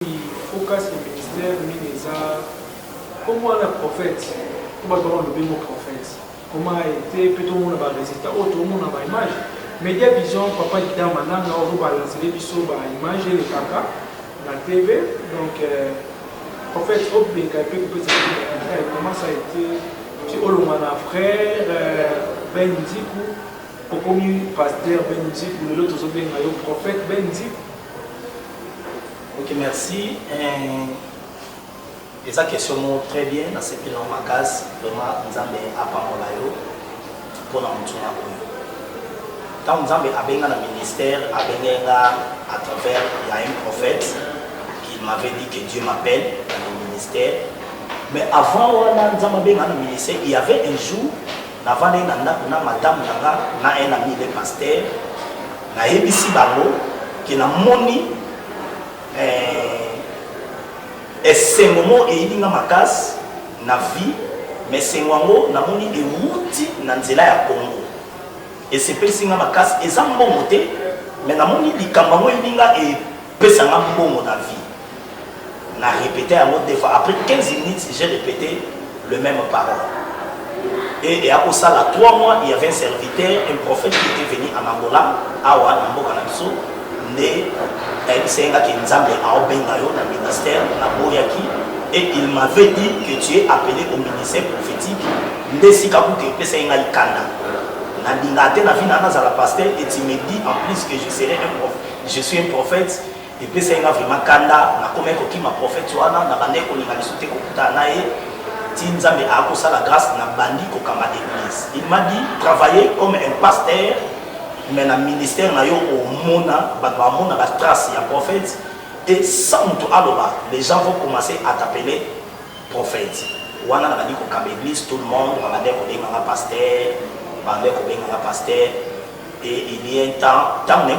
focus le ministère Mineza, comment le prophète, comment le bien prophète, comment a été, peut-être on a un résultat, tout le monde a une image. Média Vision, papa dit dans maintenant, on va lancer les bisous, image et les caca, la TV, donc prophète, hop, bien capé, comment ça a été, si on a un frère, Ben Ndiku, pour comme pasteur Ben Ndiku, l'autre bien le prophète Ben Ndiku. Ok, merci. Et ça question très bien dans ce que l'on m'a casse, vraiment, nous avons appris pour nous montrer. Quand nous avons appris dans le ministère, à travers, il y a un prophète qui m'avait dit que Dieu m'appelle dans le ministère. Mais avant, nous avons appris dans le ministère, il y avait un jour, avant madame, un ami de pasteur, na ABC Bango, qui n'a moni. Et c'est un moment où il y a na vie, mais c'est un moment où il y a un Congo. Et c'est pas si il y a makas, et ça m'a monté, mais il y a un moment où il y a un bon na vie. On a répété un mot des fois. Après 15 minutes, j'ai répété le même parole. Et après ça, là, 3 mois, il y avait un serviteur, un prophète qui était venu à Angola, à Namboka Namso. C'est un gars qui nous a ministère, et il m'avait dit que tu es appelé au ministère prophétique. Et tu me dis en plus que je serai un prophète. Je suis un prophète. Et puis c'est un gars vraiment kanda. Ma prophète, la grâce il m'a dit travailler comme un pasteur. Mais dans le ministère, on a la trace, il y a un prophète. Et sans tout les gens vont commencer à t'appeler prophète. On a dit qu'au l'église, tout le monde, on a dit qu'on est un pasteur, et il y a un temps, dans le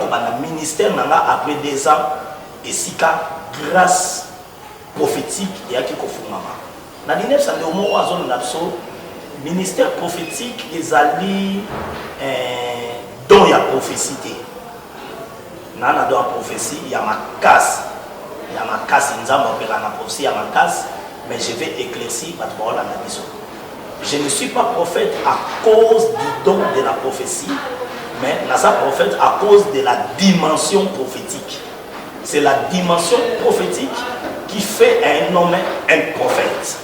ministère, après 2 ans, et si grâce prophétique, il y a qui fait. Dans le ministère prophétique, ils allaient. Donc il y a prophétie. Dans la prophétie, il y a ma casse. Il y a ma casse, il y a ma prophétie, il y a ma casse. Mais je vais éclaircir ma parole à la maison. Je ne suis pas prophète à cause du don de la prophétie, mais je suis prophète à cause de la dimension prophétique. C'est la dimension prophétique qui fait un homme un prophète.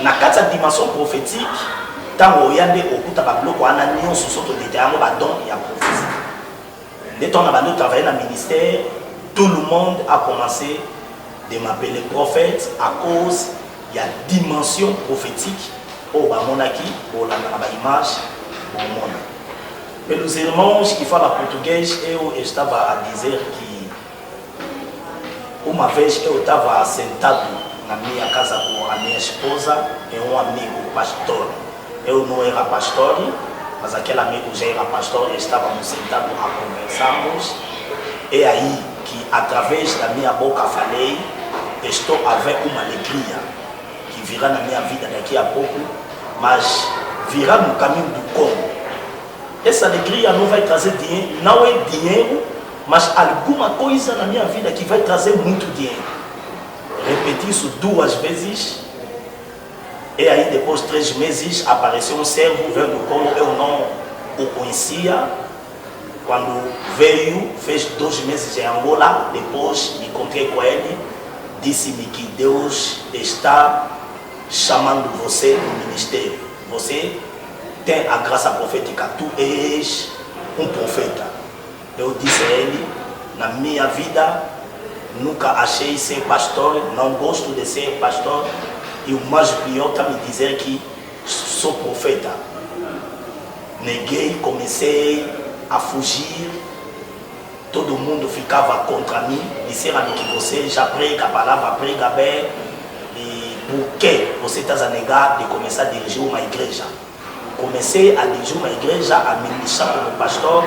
Dans cette dimension prophétique, tant qu'il y a des travaillé dans le ministère, tout le monde a commencé de m'appeler prophète à cause de la dimension prophétique au Bamonaki, au l'image, mais nous éléments qui font la portugaise et où je estava à dizer que uma vez eu estava sentado na minha casa com a minha esposa e amigo pastor. Eu não era pastor, mas aquele amigo já era pastor e estávamos sentados a conversarmos. E aí que através da minha boca falei, estou a ver uma alegria que virá na minha vida daqui a pouco, mas virá no caminho do Congo. Essa alegria não vai trazer dinheiro, não é dinheiro, mas alguma coisa na minha vida que vai trazer muito dinheiro. Repeti isso 2 vezes. E aí, depois de 3 meses, apareceu um servo, veio do Congo, eu não o conhecia. Quando veio, fez 2 meses em Angola, depois me encontrei com ele, disse-me que Deus está chamando você no ministério. Você tem a graça profética, tu és um profeta. Eu disse a ele, na minha vida, nunca achei ser pastor, não gosto de ser pastor. E o mais pior está me dizer que sou profeta. Neguei, comecei a fugir. Todo mundo ficava contra mim. Disseram-me que você já prega a palavra, prega bem. E por que você está a negar de começar a dirigir uma igreja? Comecei a dirigir uma igreja, a ministrar como pastor.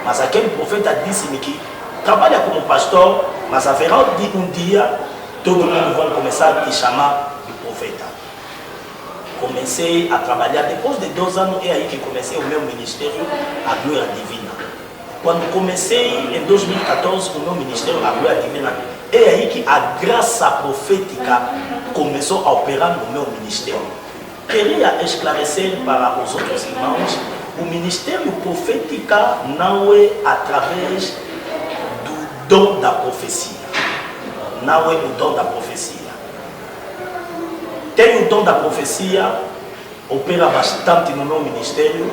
Mas aquele profeta disse-me que trabalha como pastor, mas haverá um dia todo mundo vai começar a te chamar profeta. Comecei a trabalhar depois de 2 anos, é aí que comecei o meu ministério, a Glória Divina. Quando comecei em 2014 o meu ministério, a Glória Divina, Et aí que a graça profética começou a operar no meu ministério. Queria esclarecer para os outros irmãos, o ministério profético não é através do dom da profecia. Não é o dom da profecia. Tem o dom da profecia, opera bastante no meu ministério,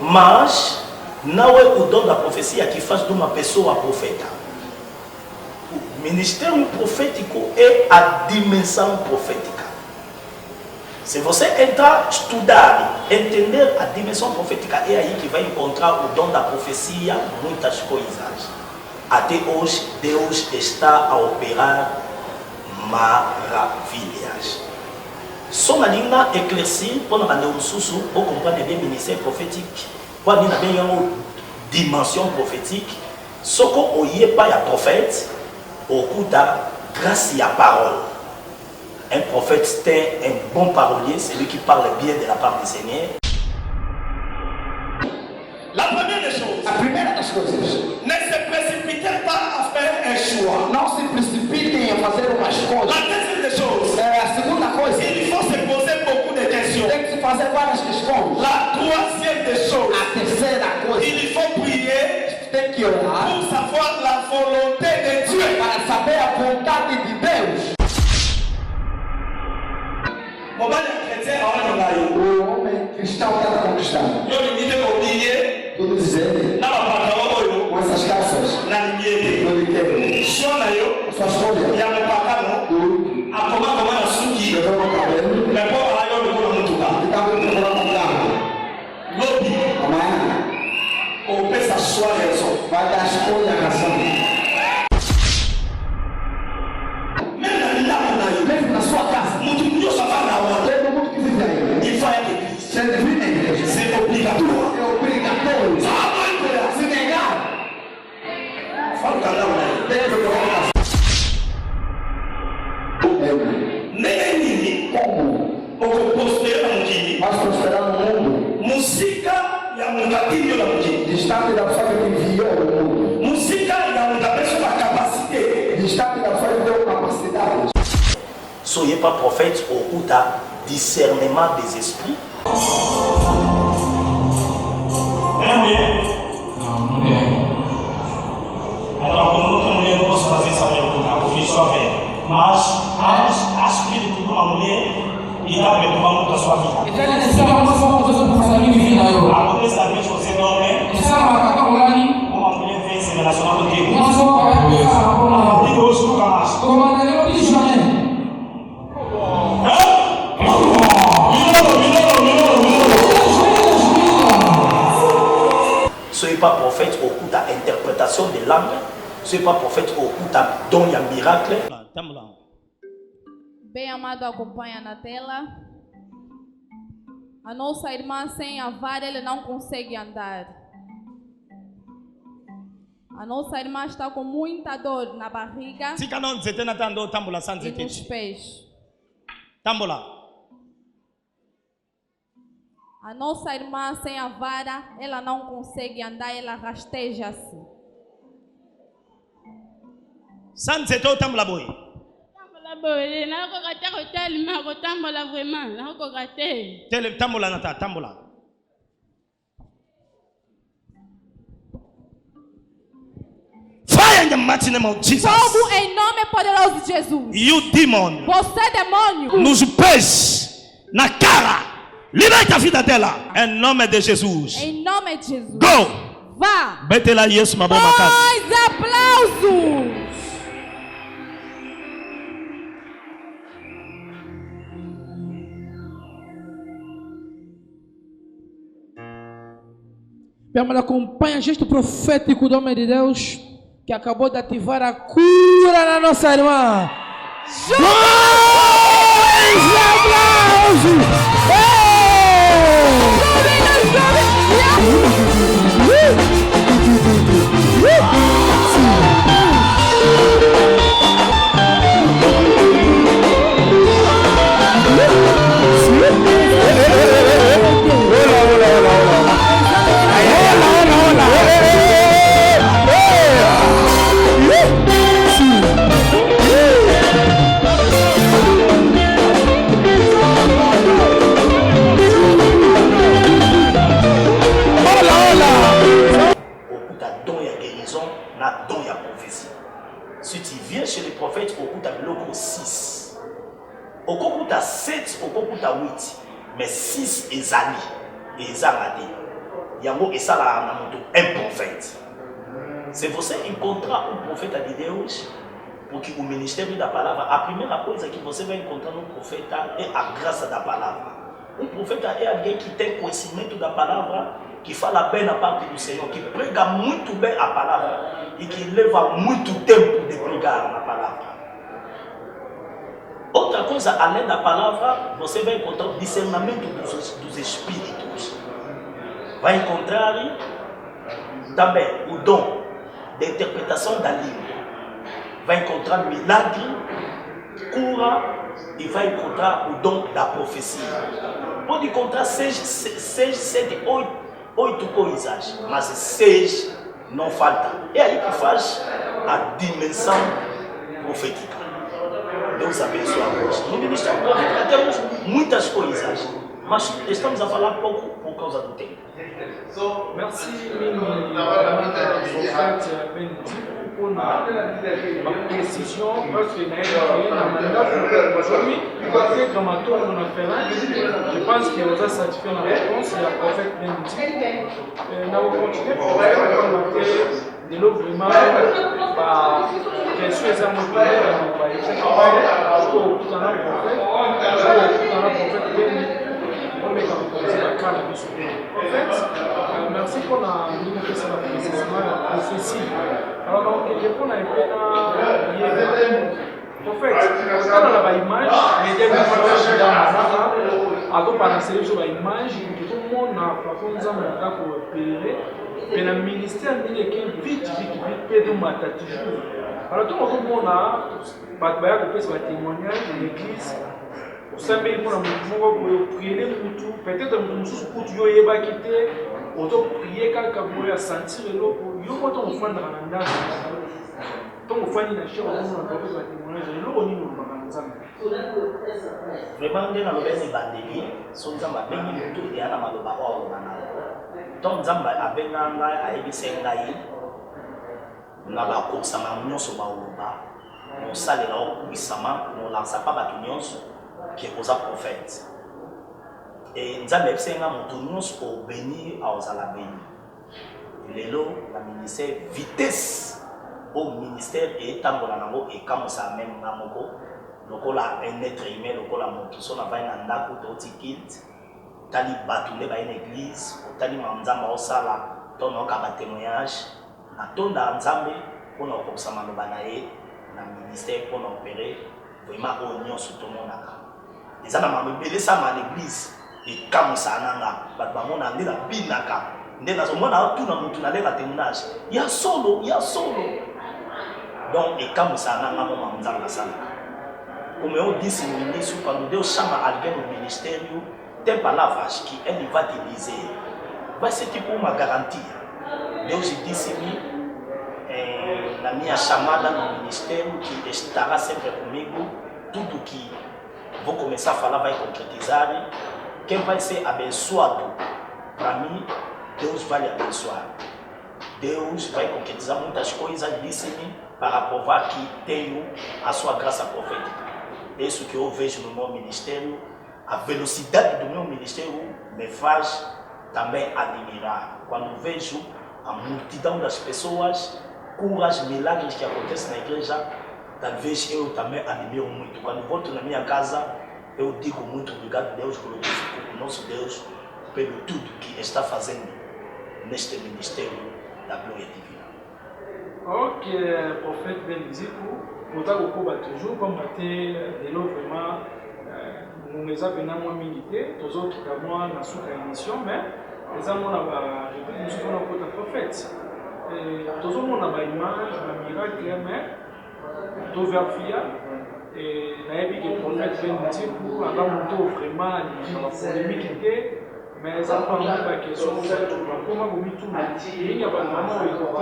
mas não é o dom da profecia que faz de uma pessoa profeta. O ministério profético é a dimensão profética. Se você entrar, estudar, entender a dimensão profética, é aí que vai encontrar o dom da profecia, muitas coisas. Até hoje, Deus está a operar maravilhas. Só na linha éclaircie, quando a neurosusu, pour comprendre bien le ministère prophétique, quand on a bien une dimension prophétique, ce qu'on n'y est pas un prophète, au coup de grâce à parole. Un prophète, c'est un bon parolier, c'est lui qui parle bien de la part du Seigneur. La première des choses, A primeira das coisas, ne se précipitez pas à faire un choix. não se precipitem a fazer uma escolha. La deuxième des choses, A segunda coisa, il faut se poser beaucoup de questions. tem que se fazer várias questões. La troisième des choses, A terceira coisa, il faut prier tem que orar pour savoir la volonté de Dieu. para saber a vontade de Deus. Mon bas chrétien, on a eu. O homem cristão tenta conquistar. Yo limite oublier, Tudo dizer, na pantalon com essas calças, na limite. no biqueiro, Sio na yo, sua escolha, ya mepaka no, o akoma na suki, escreveu no cabelo, me po ala yo no mutuka. e estava procurando um carro. Lobi, Amanhã, o pesa sua raison. vai dar a escolha, a razão. Même na milamo na yo, Mesmo na sua casa, mutu nyo safa na wa. todo mundo que vive aí, Il faut être église. você deve vir na igreja. C'est obligatoire. É obrigatório. Se negar, Faut que là on deve colocar. nene nini, Como okopostera na mukini. nós prosperar no mundo, Musika ya mungatinyo na mukini. destaque da pessoa que enviou o mundo, Musika ya mungapeso na capacité. destaque da pessoa que deu capacidade. Soyez pas prophète au coup de discernement des esprits. Alors, como outra mulher não posso fazer essa pergunta, eu fiz só ver. Mas, acho que ele uma mulher e dá para tomar muito a sua vida. Italia ni sawa kwa sababu kwa sababu kwa nini vina hiyo. Acontece às vezes você dorme, Ni sawa kaka ulani. uma mulher vem se relacionar contigo. Mwanzo kwa hapo. Digo hoje nunca mais. Kwa maana leo ni shane. Soyez pas prophète au coup d'interprétation de langue. Soyez pas prophète au coup d'un don et un miracle. Bem amado, acompanha na tela. A nossa irmã sem a vara, ela não consegue andar. A nossa irmã está com muita dor na barriga Tika non nzete na tando tambola e sanze nos tete. pés. Tambola. A nossa irmã sem a vara, ela não consegue andar, ela rasteja-se. Sanze to tambola boy. Tambola boye, nakokata kotalima kotambola vraiment, nakokate. Tele tambola nata tambola. Fire in the mighty name of Jesus. Fogo em nome poderoso de Jesus. You demon. Você, demônio, Nos pés, na cara. Liberta a vida dela. Em nome de Jesus. em nome de Jesus. Go. Vá. Bete lá Yesu maboma casa. Mais aplausos. Meu amado, acompanha o gesto profético do homem de Deus que acabou de ativar a cura na nossa irmã. Mais aplausos! prophète okuta biloko 6 okokuta 7 okokuta 8 mais 6 ezali ezanga te yango esalaka na moto un prophète. C'est pour ça qu'il contrat un prophète à Dideus pour qu'il au ministère de la parole. La première chose qui vous savez contrat un prophète et à grâce à la parole. Un prophète est quelqu'un qui t'a consigné de la parole, qui fait la peine à part du Seigneur, qui prêche muito bien à la parole et qui lève muito tempo de prégar à la parole. Autre chose à l'aide de la parole, vous savez contrat discernement dos espíritos. Vai encontrar também o dom de interpretação da língua, vai encontrar milagre, cura e vai encontrar o dom da profecia. Pode encontrar 6, 7, 8 coisas, mas 6 não falta. É aí que faz a dimensão profética. Deus abençoe a nós. No ministério profético temos muitas coisas, mas estamos a falar pouco por causa do tempo. Merci prophète Benedi pour ma précision parce que aujourd'hui peut-être dans ma tour on a fait je pense qu'il vous a satisfait la réponse il y a prophète Benedi nous allons continuer pour de l'eau vraiment bien sûr les amours tout un prophète Benedi. Merci pour la prophétie. Alors, donc, je prends un peu en fait, quand on a l'image, les deux images, par la sur l'image, tout le monde a fait pour opérer, mais le ministère dit que vite, de matin toujours. Alors, tout le monde a témoignage de l'église. Osambeli pour prier peut-être pour quitter auto prier kaka boya sentir eloko yo ko to fanda na ndasa to mufani na shero na professeur wa témoignage eloko nini makanzana vraiment ndena lobeni bandeli so nzamba bengi mutu ya na maloba o na to nzamba abenga ngai ayebise ngai na ba kosama nyonso ba oba no salela o bisama no lança pa ba nyonso qui est aux prophètes. Et nous avons fait un pour bénir à la béni. Lelo, la ministère vitesse au ministère et tambolanamo et comme ça même namoko, lokola un être humain, lokola moto so na vai na ndako to tikit, tali batule ba une église, tali mamzamba osala, to no ka ba témoignage, na tonda nzambe pour na kopsama no banaye na ministère pour na opérer vraiment au nyon sur tout le monde. Les gens ont belé ça à l'église et comme ça nanga badbamona ndela binaka ndela zomona tout na mutu na lela témoignage il y a solo donc et comme ça nanga mo manzanga sana comme on dit c'est ministre quand nous devons chama alguien au ministère t'es pas la vache qui elle va te diser bah c'est pour ma garantie Deus dit c'est la minha chamada no ministério que estará sempre comigo tudo que vou começar a falar vai concretizar. Quem vai ser abençoado para mim, Deus vai lhe abençoar. Deus vai concretizar muitas coisas, disse-me, para provar que tenho a sua graça profética. É isso que eu vejo no meu ministério. A velocidade do meu ministério me faz também admirar. Quando vejo a multidão das pessoas, curas, milagres que acontecem na igreja, talvez eu também admiro muito. Quando volto na minha casa, eu digo muito obrigado a Deus, glorifico o nosso Deus pelo tudo que está fazendo neste ministério da glória divina. Ok, prophète Benedi, pour toujours combattre de l'eau vraiment, nous avons milité, tous autres qui ont une sous-émission, mais nous avons un prophète. Tous le monde a une image, un miracle, mais tout vérifier et naebi que prophète Benedi pour avoir monté vraiment polémique mais ça prend la question comment vous mettez tout il y a pas vraiment écouter pour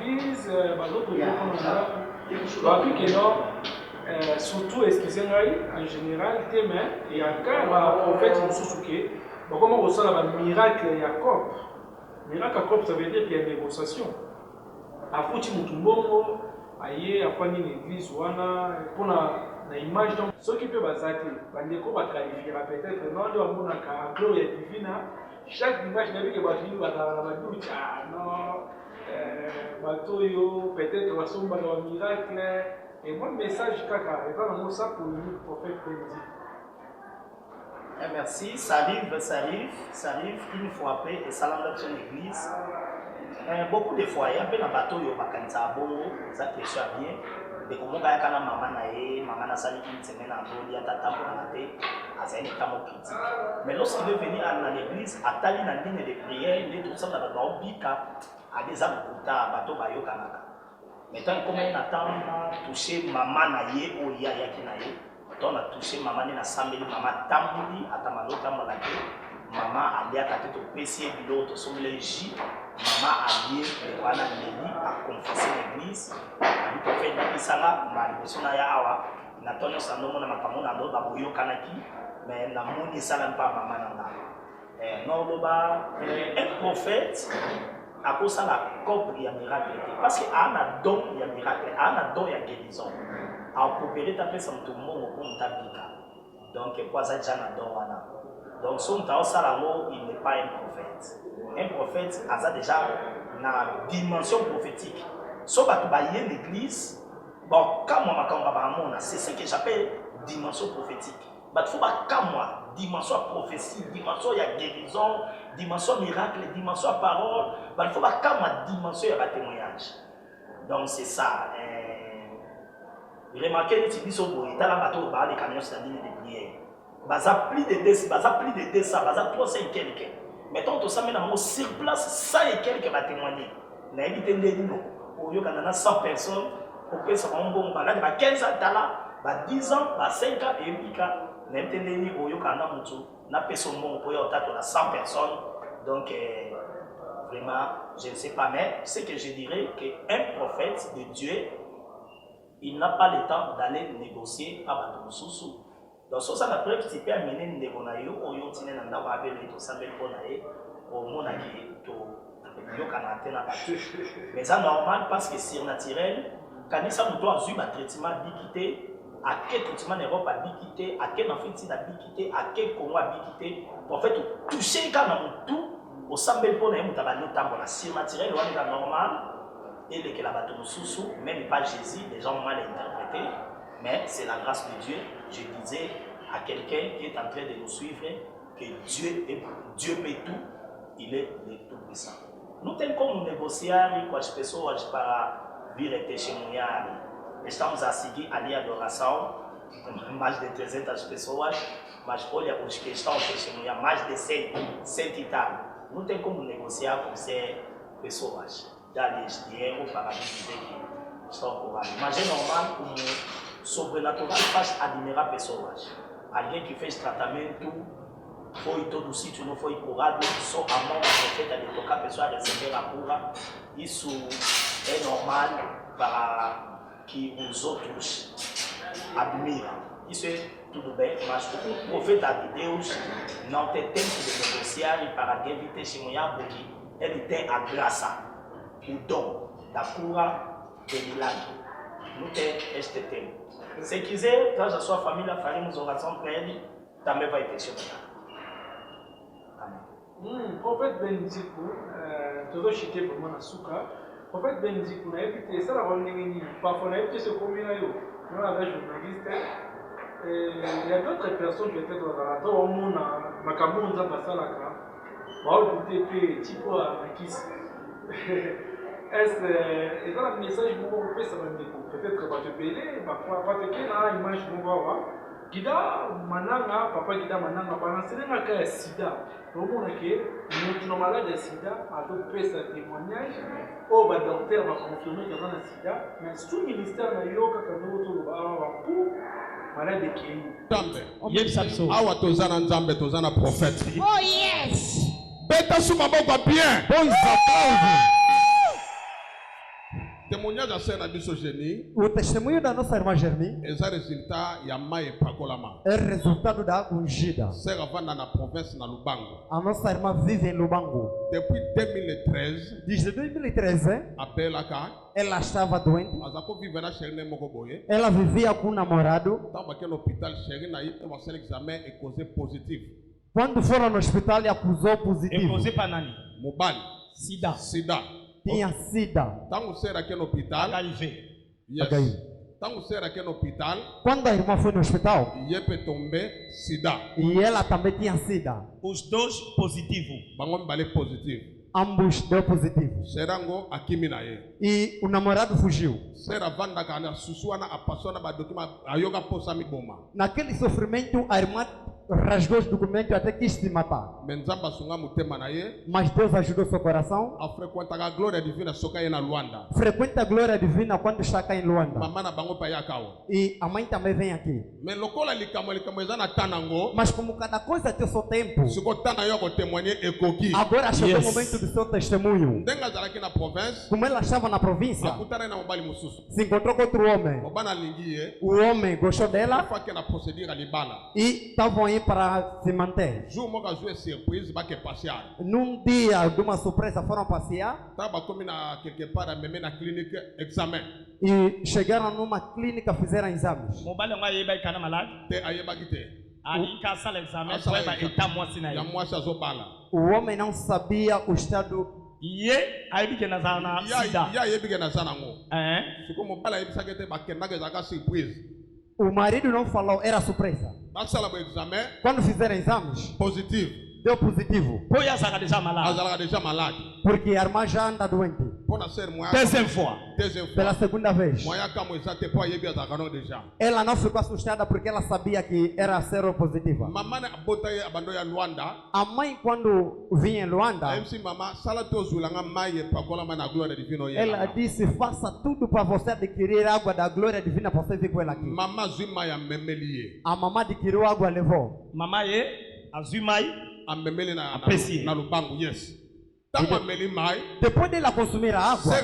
l'église d'autres que surtout excusez-moi en général mais il y a un prophète Mususuke comment on ressent le miracle Jacob. Miracle Jacob ça veut dire qu'il y a une négociation. A Fouti Mutumbongo aye afani na église wana pona na image donc ceux qui peuvent bazati bandeko ba qualifiera peut-être non de amona ka gloire divina chaque dimanche na bike ba fini ba na ba ducha non bato yo peut-être va somba dans miracle et mon message kaka et pas ça pour le prophète Benzi. Merci, ça arrive une fois après et ça l'enlève son église. Beaucoup de fois, il y a un peu de bateau, il y a un bongo, ça te soit bien. Et comme on a un maman a sali une semaine en dos, il y a ta table dans la tête, à ça il est comme critique. Mais lorsqu'il veut venir à l'église, à Tali dans ligne de prière, il est tout ça dans le bika, à des âmes à bateau bayo kanaka. Maintenant, comme on attend toucher maman naïe ou ya kinaïe. On a touché maman na samedi maman tambuli atamalo tamala ke maman alia kateto PC bilo to somle ji maman alie le wana neli a confesser l'église ali ko fait na bisala mali sona ya awa na tono sanomo na makamu na ndo babuyo kanaki mais na moni sala pa maman nanga non loba un prophète a cause la copie ya miracle parce que ana don ya miracle ana don ya guérison a opérer ta personne tout le monde pour t'habiter. Donc, quoi ça déjà n'adore. Donc, son temps, il n'est pas un prophète. Un prophète a déjà une dimension prophétique. Sauf que tu vas y l'église, bon, quand moi, c'est ce que j'appelle dimension prophétique. Il faut que moi, dimension prophétie, dimension guérison, dimension miracle, dimension parole, il faut que moi, dimension témoignage. Donc, c'est ça. Remarquez que tu au bout, tu as la bateau, les camions sur la ligne de prière. Baza plus de 200, baza 300 et quelques. Mettons tout ça maintenant sur place, 100 et quelques va témoigner. Na évité de nous. Au lieu qu'on a 100 personnes, on peut se rendre bon, bah 15 ans, bah 10 ans, bah 5 ans et 8 ans. Na évité de nous, au lieu qu'on a mutu, na personne bon, pour y avoir 100 personnes. Donc vraiment, je ne sais pas, mais ce que je dirais qu'un prophète de Dieu, il n'a pas le temps d'aller négocier à Batou Soussou. Donc, ça, la preuve, tu peux amener une négonayo, ou yon tine nanda wa abel et tout ça, bel bonaye, au monde qui to yo kanate na Batou. Mais ça normal parce que c'est naturel. Quand ça nous doit avoir un traitement bikité, à quel traitement Europe a bikité, à quel enfant a bikité, à quel Congo a bikité, pour fait toucher quand on tout, au sambel bonaye, on t'a dit tambola. C'est naturel, on est normal. Et que la bateau sous même pas Jésus, les gens ont mal interprété, mais c'est la grâce de Dieu. Je disais à quelqu'un qui est en train de nous suivre que Dieu peut tout, il est le tout-puissant. Nous tenons comme négocier, quoi, je peux savoir, je para vivre chez nous, estamos a seguir à l'adoration, mais de 300 pessoas, mas olha os que estão testemunhando, mais de 100 e tal. Não tem como negociar com essas pessoas. D'aller dinheiro para dizer que estão por aí. Mas é normal como sobrenatural faz admirar pessoas. Alguém que fez tratamento foi todo o sítio, não foi curado, só a mão perfeita de tocar a pessoa a receber a cura. Isso é normal para que os outros admiram. Isso é tudo bem, mas o profeta de Deus não tem tempo de negociar para alguém testemunhar porque ele tem a graça. O dom da cura de milagre. Não tem este tempo. Se quiser, traz a sua família, faremos oração para ele, também vai testemunhar. Amém. Prophète Benziku, todo chité pour mon asuka. Prophète Benziku, na évité ça la rendez-vous. Parfois na évité ce combien là yo. Nous avons journaliste. Il y a d'autres personnes qui étaient dans la tour au monde, makambo nza basalaka. Ba o TP tipo à Kiss. Est-ce et dans le message vous pouvez ça peut-être pas te payer pas te payer na image vous voir Gida mananga papa Gida mananga pendant c'est un cas sida au monde que nous malade de sida a donc fait ce témoignage au ba docteur va confirmer que dans le sida mais sous ministère na yoka quand nous va pour malade qui awa tozana nzambe tozana prophète. Oh yes. Beta suma boko bien. Bon témoignage à Sœur Nabiso Génie. O testemunho da nossa irmã Germi Et ça résultat il y a mai pakolama. é resultado da água ungida. Sœur vanda na province na Lubango. A nossa irmã vive em Lubango. Depuis 2013. Desde 2013. Apelaka. Ela estava doente. Azako vive na Cherine Mokoboye. Ela vivia com um namorado. Tava aqui no hospital Cherine aí tem um exame e causé positivo. Quando foram no hospital e acusou positivo. E causé para nani? Mobile. Sida. Sida. Tinha sida. Tango ser aqui no hospital. HIV. Yes. HIV. Tango ser aqui no hospital. Quando a irmã foi no hospital. Ia tomber sida. E ela também tinha sida. Os dois positivos. Bango mbale positivo. Ambos deu positivo. Serango akimi na ye. E o namorado fugiu. Sera vanda kana susuana a passona ba dokima ayoga posa mi boma. Naquele sofrimento a irmã rasgou os documentos até quis se matar. Menzamba sunga mutema na ye. Mas Deus ajudou seu coração. A frequenta a glória divina soka ye na Luanda. Frequenta a glória divina quando está cá em Luanda. Mama na bango pa yakao. E a mãe também vem aqui. Me lokola likamo ezana tanango. Mas como cada coisa tem o seu tempo. Siko tana yo ko témoigner ekoki. Agora chegou o momento do seu testemunho. Ndenga zalaki na province. Como ela estava na província. Akutana na mobali mususu. Se encontrou com outro homem. Obana lingie. O homem gostou dela. Fake na procedure libala. E estavam aí para se manter. Jour moka jouer surprise ba que passear. Num dia de uma surpresa foram passear. Tava como na quelque part même na clinique examen. E chegaram numa clínica, fizeram exames. Mobile nga yeba ikana malade. Te ayeba kite. Ali ka sala examen foi ba eta mwasi na ya mwasi azobala. O homem não sabia o estado. Ye ayebike na zana sida. Ya ayebike na zana ngo. Siko mobala yebisa kete ba kendaka zaka surprise. O marido não falou, era surpresa. Basala bo examen. Quando fizeram exames, positivo. Deu positivo. Pois azala déjà malade. Azala déjà malade. Porque a irmã já anda doente. Pona ser moya. Deuxième fois. Pela segunda vez. Moya kamo exate po ayebi azakano déjà. Ela não ficou assustada porque ela sabia que era seropositiva. Mama na bota ye abando ya Luanda. A mãe quando vinha em Luanda. MC mama sala to zulanga maye pakola na glória divina ye. Ela disse faça tudo para você adquirir água da glória divina para você vir com ela aqui. Mama zuma ya memelie. A mamãe adquiriu água levou. Mama ye azumai a memeli na Lubango, yes. Depois dela consumir a água,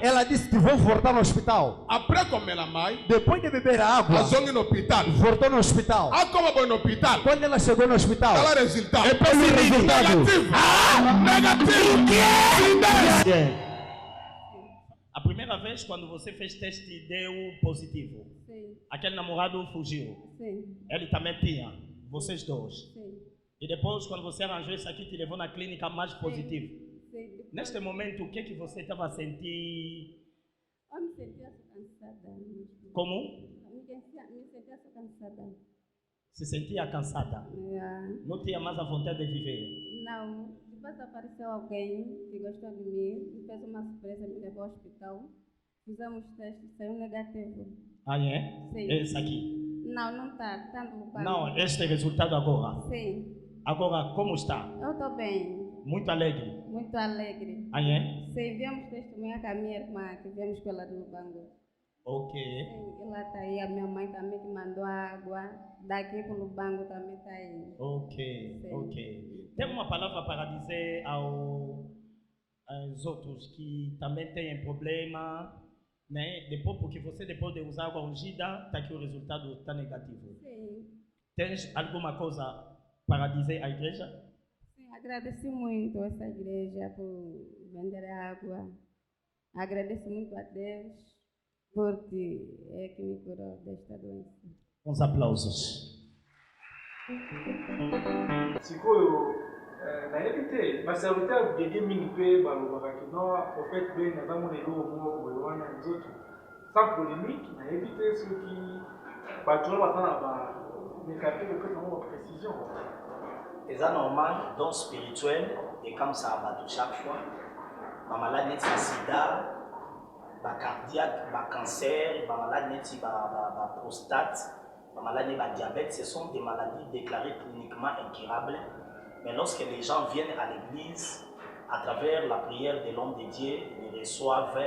ela disse que vou voltar no hospital. Depois de beber a água, voltou no hospital. Quando ela chegou no hospital, resultado. A primeira vez quando você fez teste deu positivo. Sim. Aquele namorado fugiu. Sim. Ele também tinha. Vocês dois. Sim. E depois, quando você arranjou isso aqui, te levou na clínica mais positivo. Sim. Neste momento, o que que você estava a sentir? Eu me sentia cansada. Como? Me sentia cansada. Se sentia cansada? Não tinha mais a vontade de viver? Não. Depois apareceu alguém que gostou de mim, me fez uma surpresa, me levou ao hospital. Fizemos testes, saiu negativo. Ah, é? Sim. Esse aqui? Não, não está. Está no lugar. Não, este é o resultado agora. Sim. Agora, como está? Eu estou bem. Muito alegre? Muito alegre. Ah, é? Sim, viemos testemunhar com a minha irmã, que viemos pela do Lubango. Ok. Sim, ela está aí, a minha mãe também que mandou água. Daqui para o Lubango também está aí. Ok, sim. ok. Tem uma palavra para dizer aos outros que também têm problema, né? Depois, porque você depois de usar água ungida, está aqui o resultado está negativo. Sim. Tens alguma coisa para dizer à igreja? Sim, agradeci muito essa igreja por vender água. Agradeço muito a Deus, porque é que me curou desta doença. Uns aplausos. Sikoyo nayebi te baserviteur dedie mingi mpe balobaka ke non prophète be nazamona eloko moko boye wana nzoto sans polémique nayebi te soki bato oyo baza na bamekate kopesa yango baprécision. C'est normal, don spirituel, et comme ça va chaque fois. Ma maladie neti sida, ba cardiaque, ba cancer, ma maladie neti ba prostate, ma maladie ba diabète, ce sont des maladies déclarées cliniquement incurables. Mais lorsque les gens viennent à l'église, à travers la prière de l'homme de Dieu, ils reçoivent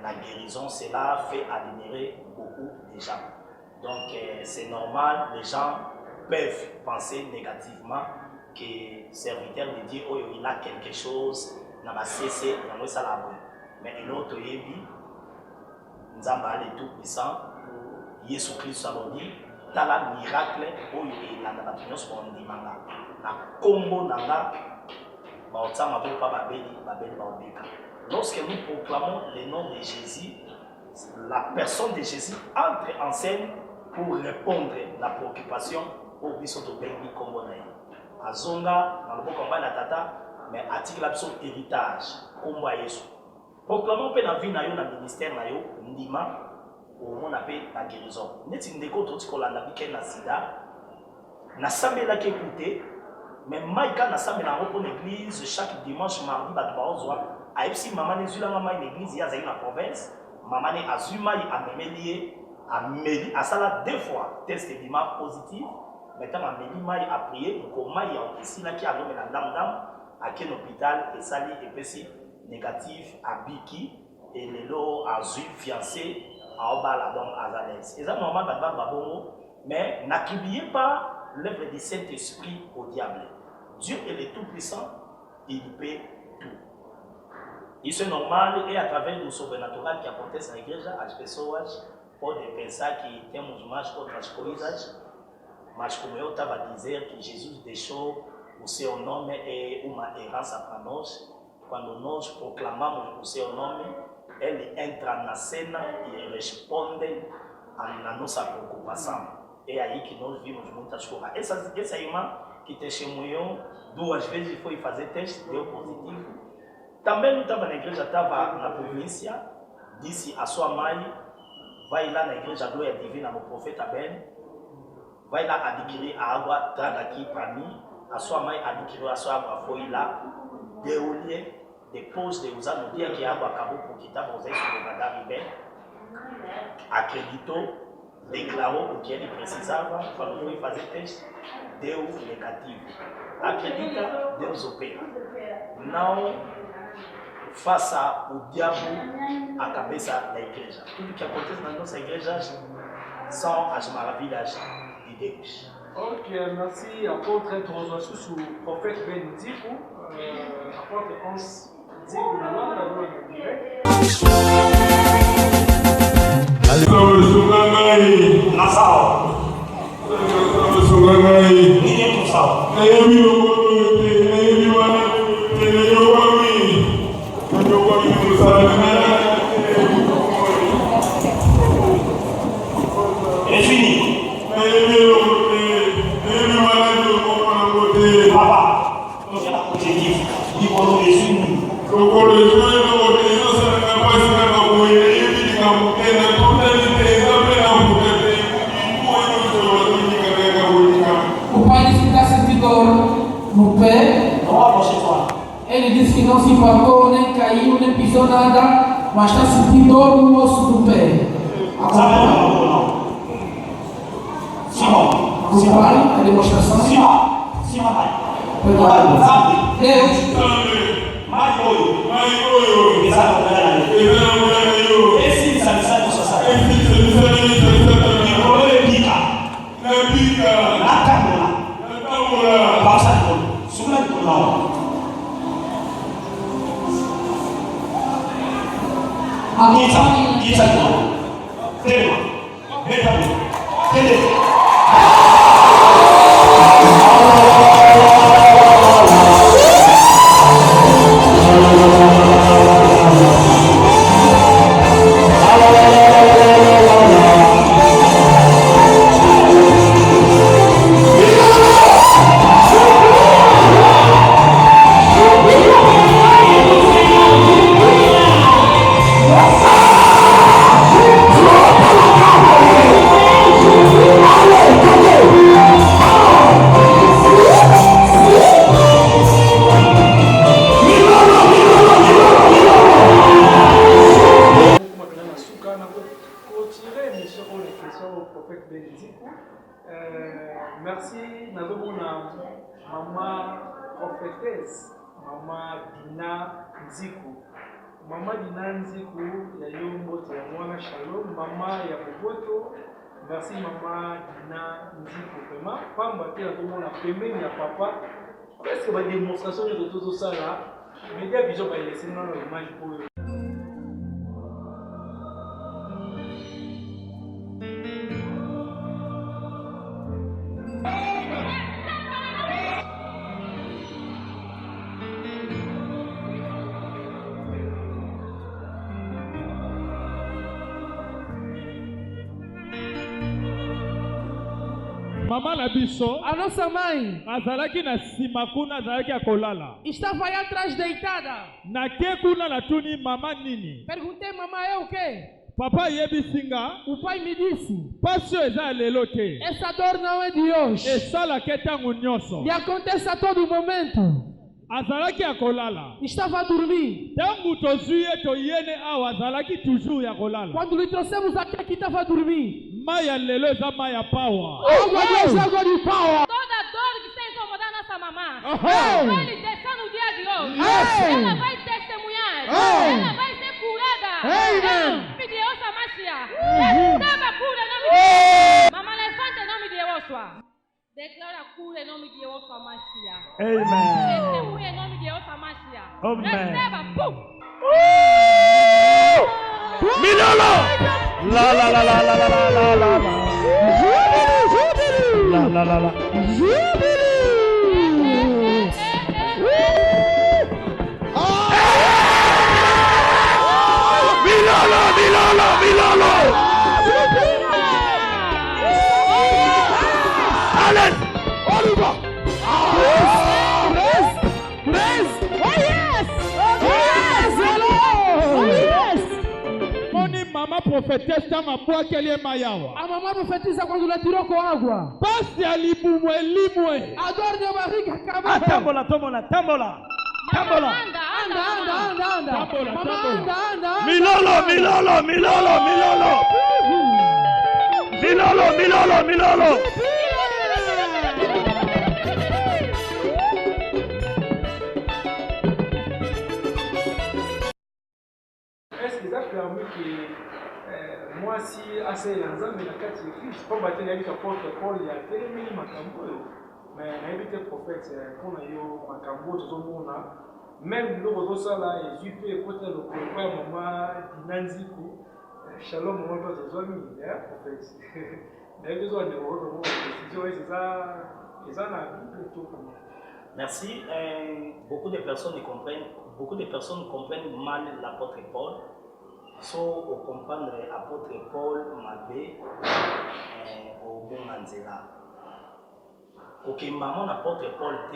la guérison. Cela fait admirer beaucoup de gens. Donc c'est normal, les gens peuvent penser négativement que serviteur de Dieu, oh, il a quelque chose, n'a pas cessé, mais l'autre yebi Nzamba est tout puissant Jésus Christ saloni tala miracle oyo elanda na nyonso ko ndimanga na kombo nanga baotama po pa babeli baobeka. Lorsque nous proclamons le nom de Jésus, la personne de Jésus entre en scène pour répondre à la préoccupation au biso to bengi kombo na ye. Azonga na loboko mbala tata mais atiki la biso héritage kombo ya Yesu. Proclamons pe na vie na yo na ministère na yo ndima au monde appelé la guérison. Neti ndeko toti kolanda bike na sida na sambela ki écouter mais maika na sambela ngo pour l'église chaque dimanche mardi ba tozwa aipsi mama ne zulanga mai l'église ya zaina province mama ne azuma a memelie a meli asala deux fois test bima positif maintenant ameli mai a prier ko mai ya ici là qui a nommé la dame à quel hôpital et sali et pesi négatif à biki et lelo azu fiancé à Obala donc à Zalès. Et ça normal babongo mais n'attribuez pas l'œuvre du Saint-Esprit au diable. Dieu est le tout-puissant, il peut tout. Et c'est normal et à travers le surnaturel qui acontece na igreja as pessoas podem pensar que temos mais outras coisas, mas como eu estava a dizer que Jesus deixou o seu nome é uma herança para nós, quando nós proclamamos o seu nome, ele entra na cena e responde à nossa preocupação. É aí que nós vimos muitas coisas. Essa irmã que testemunhou 2 vezes foi fazer teste, deu positivo. Também não estava na igreja, estava na província, disse a sua mãe, vai lá na igreja Glória Divina, no profeta Ben, vai lá adquirir a água, traga aqui para mim. A sua mãe adquiriu a sua água, foi lá, deu-lhe. Depois de usar no dia que a água acabou porque estava usando o radar bem, acreditou, declarou o que ele precisava, quando foi fazer teste, deu negativo. Acredita, Deus opera. Não faça o diabo a cabeça da igreja. Tudo que acontece nas nossas igrejas são as maravilhas de Deus. Ok, merci. Apôtre Trozosu sur le prophète Ben Nziku. Apôtre Hans Nziku na landa loi en direct. C'est fini. Papa, c'est l'objectif. Il faut nous résumer. O pai disse que está sentindo dor no pé. Ele disse que não se empacou, nem caiu, nem pisou nada, mas está sentindo dor no osso do pé. O pai, a demonstração. Deus. Esse sangue sociedade. Merci, nazomona Maman prophétesse, Maman Dina Nziku. Maman Dina Nziku, ya yombo ya mwana Shalom, Maman ya Boboto. Merci Maman Dina Nziku. Vraiment, pamba te nazomona pembeni ya papa. Presque ba démonstration de tout ça là. Média vision ba laisser dans l'image pour Mama na biso. A nossa mãe. Azalaki na sima kuna azalaki akolala. Estava aí atrás deitada. Na ke kuna na tuni mama nini? Perguntei, mamãe, é o quê? Papa yebisinga. O pai me disse. Pasio eza lelo te. Essa dor não é de hoje. Esala ke tango nyonso. Me acontece a todo momento. Azalaki akolala. Estava a dormir. Tangu tozuye toyene awa azalaki toujours ya kolala. Quando lhe trouxemos aqui estava a dormir. Maya lelo eza maya power. Água de água de power. Toda dor que está incomodando nossa mamã, Oh. vai lhe deixar no dia de hoje. Oh. Ela vai testemunhar. Oh. Ela vai ser curada. Amen. Em nome de Yoshua Mashiach. Receba cura em nome de Deus. Mamãe, levanta em nome de Yoshua. Declara cura em nome de Yoshua Mashiach. Amen. Testemunha em nome de Yoshua Mashiach. Amen. Receba, pum. Milolo! La la la la la la la la la. La la la la. Milolo, Milolo, Milolo. Alex, Oliver. Mama profetiza mabwake aliye mayawa. A mamãe profetiza quando ela tirou com água. Basi alimumwe limwe. A dor de barriga acabou. Tambola, tambola, tambola. Tambola. Anda. Tambola, Mamãe, tambola. anda. Milolo, Milolo, Milolo, Milolo. Milolo, Milolo, Milolo. Est-ce que ça permet que moi si assez l'ensemble de la carte je peux battre avec apôtre Paul il y a tellement de makambo mais n'habite prophète qu'on a eu makambo tout le monde même le retour là et je peux écouter le programme maman Dinanziku shalom maman toi tes amis prophète mais deux autres c'est ça et ça n'a plutôt comment. Merci. Beaucoup de personnes comprennent mal l'apôtre Paul. So, on comprendre l'apôtre Paul Mabé au bon Manzela. Ok, maman l'apôtre Paul T,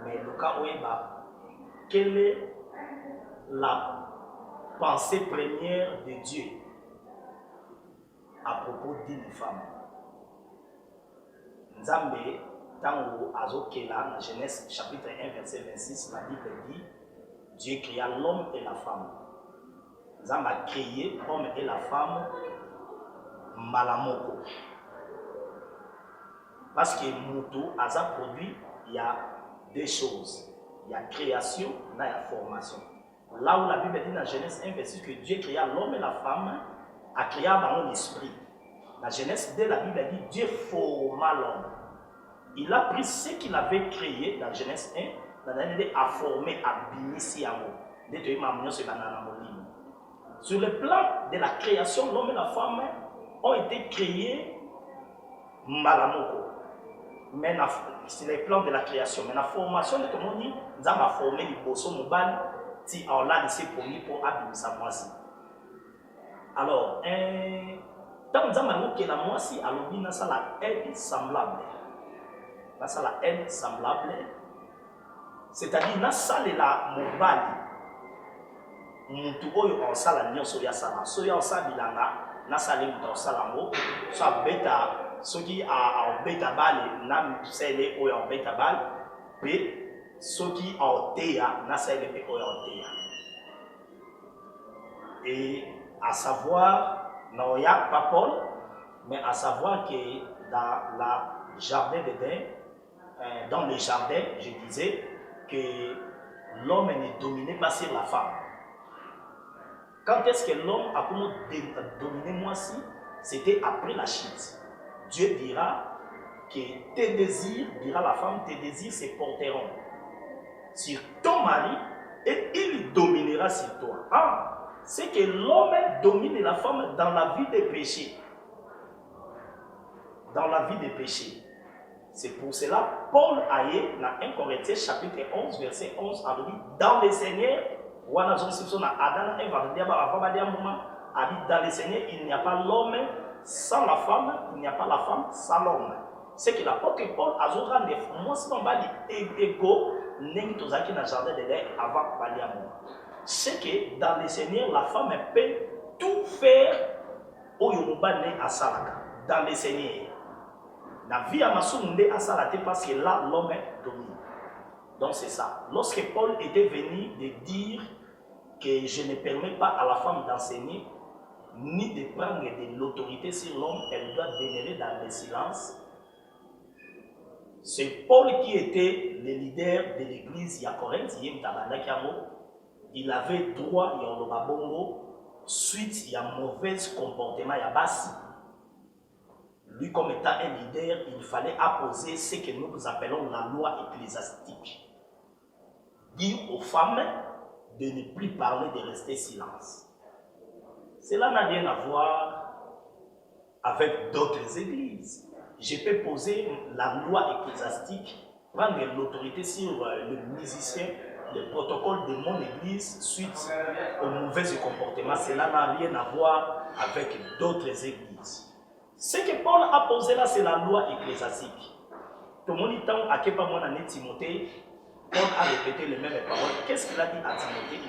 mais le cas où il va, quelle est la pensée première de Dieu à propos d'une femme? Nzambe. Tango Azokela, dans Genèse chapitre 1, verset 26, la Bible dit Dieu créa l'homme et la femme. Nzambe a créé l'homme et la femme malamoko. Parce que Moutou a produit, il y a deux choses. Il y a création, là il y a formation. Là où la Bible dit dans Genèse 1, verset que Dieu créa l'homme et la femme, a créé dans l'esprit. Dans Genèse 2, la Bible dit Dieu forma l'homme. Il a pris ce qu'il avait créé dans Genèse 1, à former, à binici en haut. Sur le plan de la création, l'homme et la femme ont été créés malamoko. Mais c'est le plan de la création. Mais la formation de tout le monde, nous avons formé les bossos mobile, si on l'a laissé pour abîmer sa moisi. Alors, tant que nous avons que la moisi, alors nous avons la haine semblable. Là, ça la haine semblable. C'est-à-dire, na sale la mobali. Mutu oyo on sala nyonso ya sala. So ya sala bilanga, na sale mutu on sala ngo. So beta, soki a beta bale, na sele oyo on beta bale. Pe soki a teya, na sele pe oyo on teya. Et à savoir, non ya pas Paul, mais à savoir que dans la jardin d'Éden, dans le jardin, je disais que l'homme n'est dominé pas sur la femme. Quand est-ce que l'homme a dominé moi si? C'était après la chute. Dieu dira que tes désirs, dira la femme, tes désirs se porteront sur ton mari et il dominera sur toi. Ah, c'est que l'homme domine la femme dans la vie des péchés. Dans la vie des péchés. C'est pour cela, Paul a dit dans 1 Corinthiens chapitre 11, verset 11, a dit dans le Seigneur, dans le Seigneur, il n'y a pas l'homme sans la femme, il n'y a pas la femme sans l'homme. c'est que l'apôtre Paul a rendre moi si on va dire égo n'est dans le jardin de l'air avant d'aller à moi. C'est que dans le Seigneur, la femme peut tout faire au Yoruba né à Salaka. Dans le Seigneur. La vie à Massounde à Salate parce que là, l'homme domine. Donc c'est ça. Lorsque Paul était venu de dire que je ne permets pas à la femme d'enseigner, ni de prendre de l'autorité sur l'homme, elle doit demeurer dans le silence. C'est Paul qui était le leader de l'église à Corinthe, il avait droit à un suite à un mauvais comportement à Bassi. Lui, comme étant un leader, il fallait apposer ce que nous appelons la loi ecclésiastique. Dire aux femmes de ne plus parler, de rester silence. Cela n'a rien à voir avec d'autres églises. Je peux poser la loi ecclésiastique, prendre l'autorité sur le musicien, le protocole de mon église suite au mauvais comportement. Cela n'a rien à voir avec d'autres églises. Ce que Paul a posé là, c'est la loi ecclésiastique. Tout le monde temps à Kepa Mona Timothée, Paul a répété les mêmes paroles. Qu'est-ce qu'il a dit à Timothée?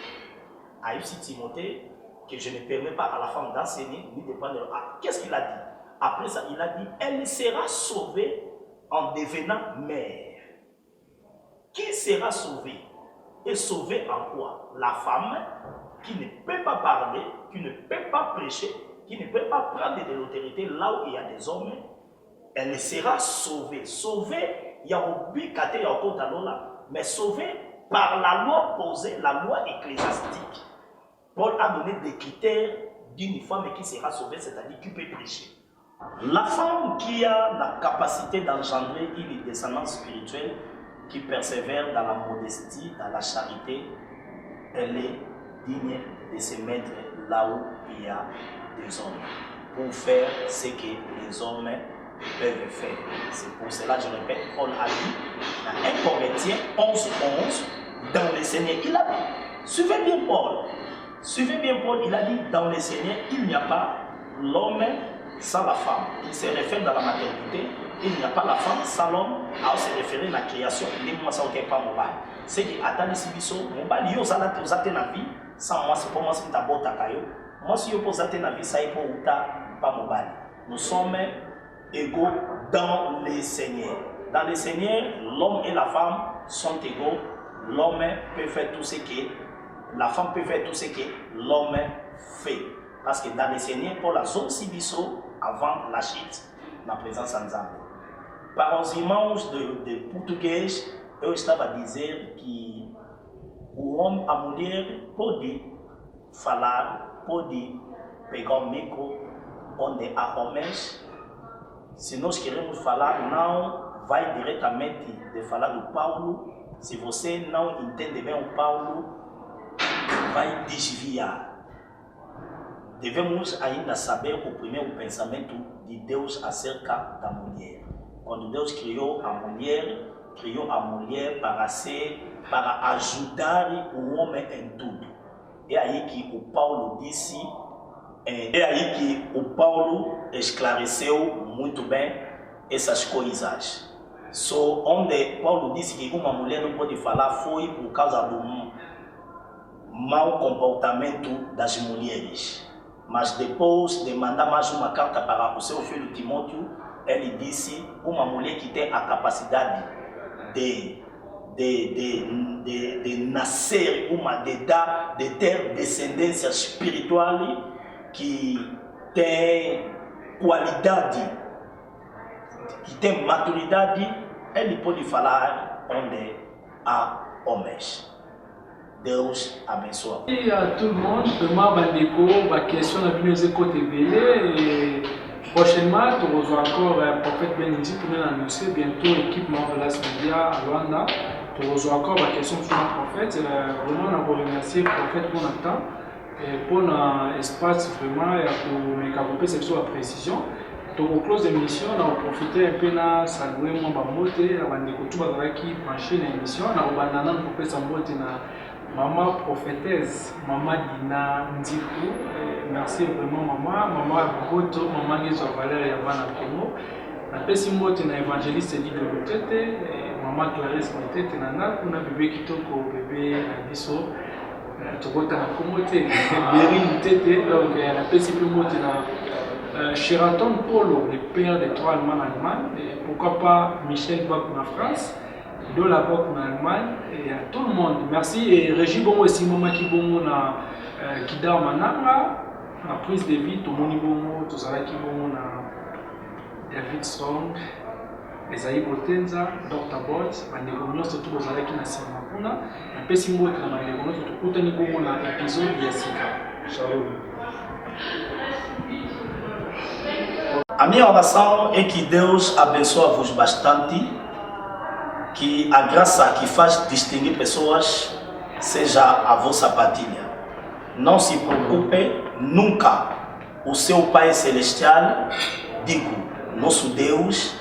A eu Timothée que je ne permets pas à la femme d'enseigner ni de prendre. Qu'est-ce qu'il a dit? Après ça, il a dit, elle sera sauvée en devenant mère. Qui sera sauvée? Et sauvée en quoi? La femme qui ne peut pas parler, qui ne peut pas prêcher, qui ne peut pas prendre de l'autorité là où il y a des hommes, elle sera sauvée. Sauvée, il y a oublié qu'à il y a encore là, mais sauvée par la loi posée, la loi ecclésiastique. Paul a donné des critères d'une femme qui sera sauvée, c'est-à-dire qui peut prêcher. La femme qui a la capacité d'engendrer une descendance spirituelle, qui persévère dans la modestie, dans la charité, elle est digne de se mettre là où il y a des hommes, pour faire ce que les hommes peuvent faire. C'est pour cela que je répète, Paul a dit, dans 1 Corinthiens 11, dans le Seigneur, il a dit, suivez bien Paul, il a dit, dans le Seigneur, il n'y a pas l'homme sans la femme. Il se réfère dans la maternité, il n'y a pas la femme sans l'homme, à se référer à la création, il dit, moi ça ne pas mon bail. C'est que, attendez, si mon bail, il y a la vie, sans moi, c'est pour moi, c'est un bon takayo. Moi, si je pose la vie, ça est pour pas mon bail. Nous sommes égaux dans les Seigneurs. Dans les Seigneurs, l'homme et la femme sont égaux. L'homme peut faire tout ce que la femme peut faire tout ce que l'homme fait. Parce que dans les Seigneurs, pour la zone civiso, avant la chute, la présence ensemble. Par aux images de portugais, eu estava a dizer que o homem, a mulher pode falar, pode pegar o micro onde há homens. Se nós queremos falar, não vai diretamente de falar do Paulo. Se você não entende bem o Paulo, vai desviar. Devemos ainda saber o primeiro pensamento de Deus acerca da mulher. Quando Deus criou a mulher para ajudar o homem em tudo. É aí que o Paulo disse, é aí que o Paulo esclareceu muito bem essas coisas. Só onde Paulo disse que uma mulher não pode falar foi por causa do mau comportamento das mulheres. Mas depois de mandar mais uma carta para o seu filho Timóteo, ele disse uma mulher que tem a capacidade de nascer, de ter descendência espiritual, que tem qualidade, que tem maturidade, ele pode falar onde há homens. Deus abençoe. Et à tout le monde, vraiment, Bandeko, ma question a venu aux écoutes et prochainement, tu reçois encore un prophète Benindi pour nous annoncer bientôt l'équipe Marvelous Media à Luanda. Tu reçois encore ma question sur le prophète. Vraiment, on a remercié le prophète pour notre temps et pour l'espace vraiment et pour me capoter cette chose à précision. Tu close l'émission, on a profité un peu de saluer mon bamote, Bandeko, tout le monde qui branché l'émission, on a abandonné le prophète Sambote. Maman prophétesse, maman Dina Ndiku, merci vraiment maman Boto, maman Nizo Valère Yavana Komo. napesi mbote na évangéliste Lido Lutete, maman Clarisse Lutete nana kuna bébé kitoko bébé na biso tokota na komote Berry Lutete, donc napesi mbote na Sheraton Polo, le père des 3 Allemands en Allemagne, et pourquoi pas Michel Bach en France, de la Bach en Allemagne, et à tout le monde. Merci. Et Régie Bongo et Simon qui Bongo na Kidar Mananga, la prise de vie, tout le monde Bongo, tout ça qui Bongo na David Strong, Esaïe Botenza, Dr. Boys, Mandego Nyonso, tout le monde qui na Simon, na pesi mbote na Mandego Nyonso, tout le monde Bongo na épisode Yasika. Shalom. Ami oração é que Deus abençoe-vos bastante, que a graça que faz distinguir pessoas seja a vossa partilha. Não se preocupe, nunca o seu Pai Celestial, digo, nosso Deus,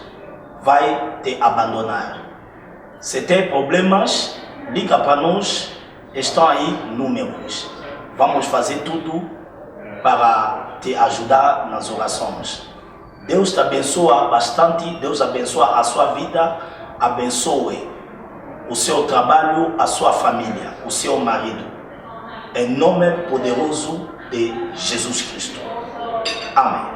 vai te abandonar. Se tem problemas, liga para nós, estão aí números. Vamos fazer tudo para te ajudar nas orações. Deus te abençoa bastante, Deus abençoa a sua vida, abençoe o seu trabalho, a sua família, o seu marido. Em nome poderoso de Jesus Cristo. Amém.